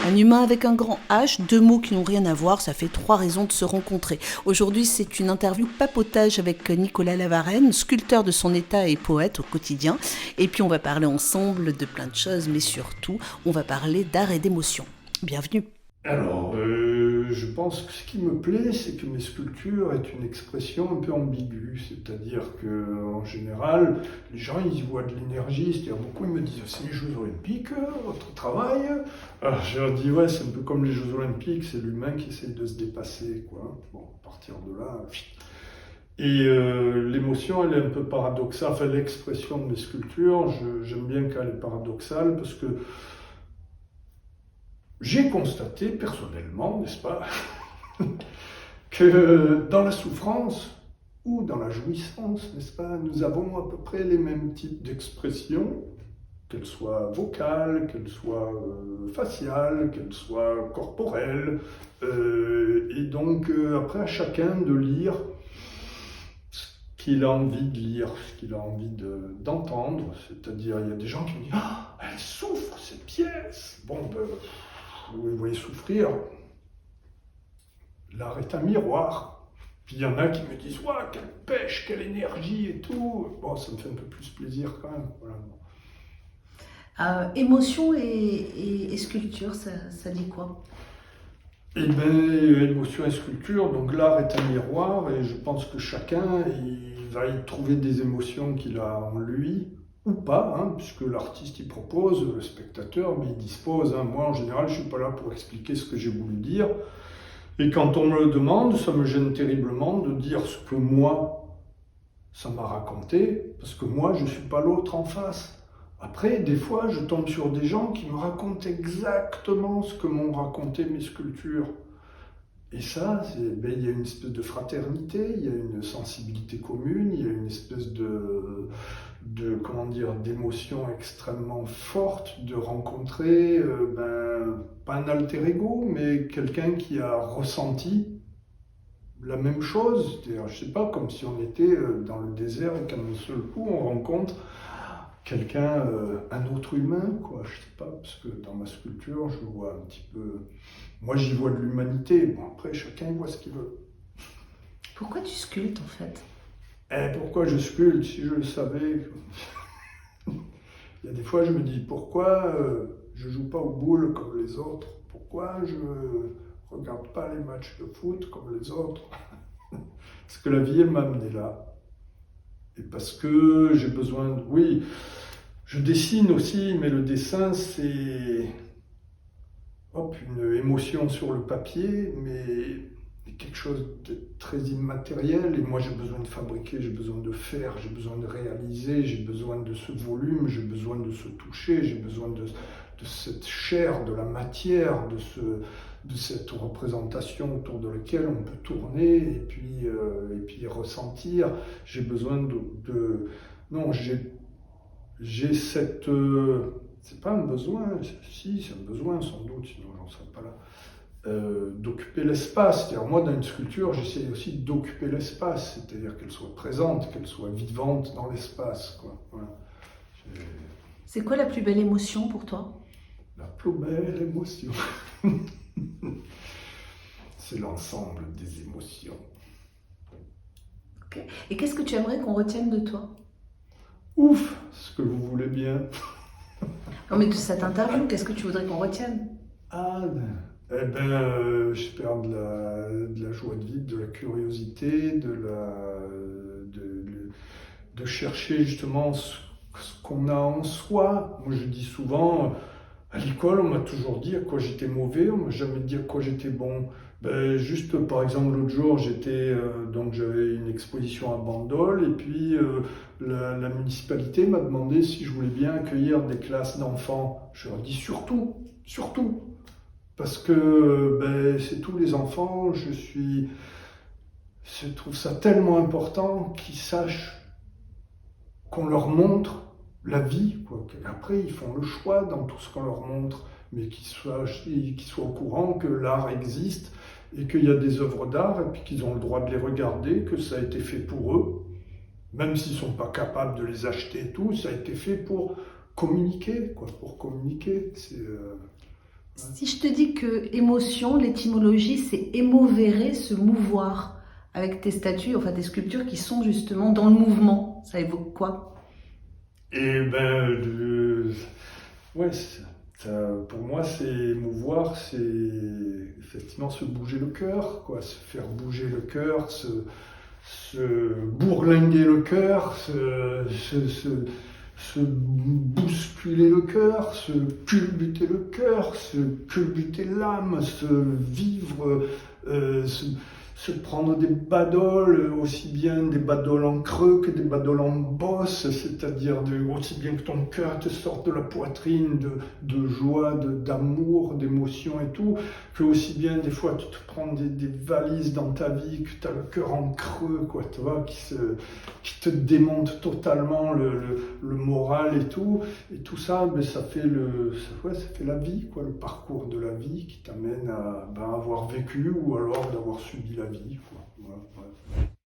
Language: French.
Un humain avec un grand H, deux mots qui n'ont rien à voir, ça fait trois raisons de se rencontrer. Aujourd'hui, c'est une interview papotage avec Nicolas Lavarenne, sculpteur de son état et poète au quotidien. Et puis on va parler ensemble de plein de choses, mais surtout, on va parler d'art et d'émotion. Bienvenue. Alors, je pense que ce qui me plaît, c'est que mes sculptures est une expression un peu ambiguë. C'est-à-dire que, en général, les gens, ils y voient de l'énergie. C'est-à-dire, beaucoup, ils me disent, c'est les Jeux Olympiques, votre travail. Alors, je leur dis, ouais, c'est un peu comme les Jeux Olympiques, c'est l'humain qui essaie de se dépasser, quoi. Bon, à partir de là... Et l'émotion, elle est un peu paradoxale. Enfin, l'expression de mes sculptures, j'aime bien qu'elle est paradoxale, parce que j'ai constaté personnellement, n'est-ce pas, que dans la souffrance ou dans la jouissance, n'est-ce pas, nous avons à peu près les mêmes types d'expressions, qu'elles soient vocales, qu'elles soient faciales, qu'elles soient corporelles. Et donc, après, à chacun de lire ce qu'il a envie de lire, ce qu'il a envie d'entendre. C'est-à-dire, il y a des gens qui me disent « Ah, elle souffre, cette pièce !» Bon, ben, vous voyez souffrir, l'art est un miroir. Puis il y en a qui me disent « Ouah, quelle pêche, quelle énergie et tout !» Bon, ça me fait un peu plus plaisir quand même. Voilà. Émotion et sculpture, ça dit quoi? Eh bien, émotion et sculpture, donc l'art est un miroir et je pense que chacun il va y trouver des émotions qu'il a en lui, ou pas, hein, puisque l'artiste il propose, le spectateur, mais il dispose. Hein. Moi, en général, je ne suis pas là pour expliquer ce que j'ai voulu dire. Et quand on me le demande, ça me gêne terriblement de dire ce que moi, ça m'a raconté, parce que moi, je ne suis pas l'autre en face. Après, des fois, je tombe sur des gens qui me racontent exactement ce que m'ont raconté mes sculptures. Et ça, ben, il y a une espèce de fraternité, il y a une sensibilité commune, il y a une espèce comment dire, d'émotion extrêmement forte de rencontrer, ben, pas un alter ego, mais quelqu'un qui a ressenti la même chose. C'est-à-dire, je sais pas, comme si on était dans le désert et qu'à un seul coup, on rencontre quelqu'un, un autre humain, quoi. Je sais pas, parce que dans ma sculpture, je vois un petit peu... Moi, j'y vois de l'humanité. Bon, après, chacun voit ce qu'il veut. Pourquoi tu sculptes, en fait? Pourquoi je sculpte, si je le savais? Il y a des fois, je me dis, pourquoi je joue pas aux boules comme les autres? Pourquoi je regarde pas les matchs de foot comme les autres? Parce que la vie, elle m'a amené là. Et parce que j'ai besoin de... Oui, je dessine aussi, mais le dessin, c'est... Hop, une émotion sur le papier, mais quelque chose de très immatériel. Et moi, j'ai besoin de fabriquer, j'ai besoin de faire, j'ai besoin de réaliser, j'ai besoin de ce volume, j'ai besoin de se toucher, j'ai besoin de cette chair, de la matière, de cette représentation autour de laquelle on peut tourner et puis ressentir. J'ai besoin non, j'ai cette... c'est pas un besoin, si, c'est un besoin sans doute, sinon j'en serais pas là. D'occuper l'espace. C'est-à-dire, moi, dans une sculpture, j'essaie aussi d'occuper l'espace, c'est-à-dire qu'elle soit présente, qu'elle soit vivante dans l'espace. Voilà. C'est quoi la plus belle émotion pour toi? La plus belle émotion, c'est l'ensemble des émotions. Okay. Et qu'est-ce que tu aimerais qu'on retienne de toi? Ouf, ce que vous voulez bien. Non, mais de cette interview, qu'est-ce que tu voudrais qu'on retienne? Ah, eh ben, j'espère de la joie de vivre, de la curiosité, de chercher justement ce qu'on a en soi. Moi, je dis souvent, à l'école, on m'a toujours dit à quoi j'étais mauvais, on m'a jamais dit à quoi j'étais bon. Ben, juste, par exemple, l'autre jour, donc j'avais une exposition à Bandol, et puis la municipalité m'a demandé si je voulais bien accueillir des classes d'enfants. Je leur dis surtout, surtout. Parce que ben, c'est tous les enfants, je trouve ça tellement important qu'ils sachent qu'on leur montre la vie, quoi. Après, ils font le choix dans tout ce qu'on leur montre, mais qu'ils soient au courant que l'art existe et qu'il y a des œuvres d'art et puis qu'ils ont le droit de les regarder, que ça a été fait pour eux, même s'ils ne sont pas capables de les acheter et tout, ça a été fait pour communiquer, quoi, pour communiquer. Si je te dis que émotion, l'étymologie, c'est émovere, se mouvoir, avec tes statues, enfin tes sculptures qui sont justement dans le mouvement, ça évoque quoi? Et ben, ouais, pour moi, c'est émouvoir, c'est effectivement se bouger le cœur, quoi, se faire bouger le cœur, se bourlinguer le cœur, se bousculer le cœur, se culbuter l'âme, se vivre, se prendre des badoles, aussi bien des badoles en creux que des badoles en bosse, c'est-à-dire aussi bien que ton cœur te sorte de la poitrine de joie, d'amour, d'émotion et tout, que aussi bien des fois tu te prends des valises dans ta vie, que tu as le cœur en creux, quoi, tu vois, qui te démonte totalement le moral et tout ça, ben, ça fait la vie, quoi, le parcours de la vie qui t'amène à avoir vécu ou alors d'avoir subi la vie, quoi. Voilà, ouais.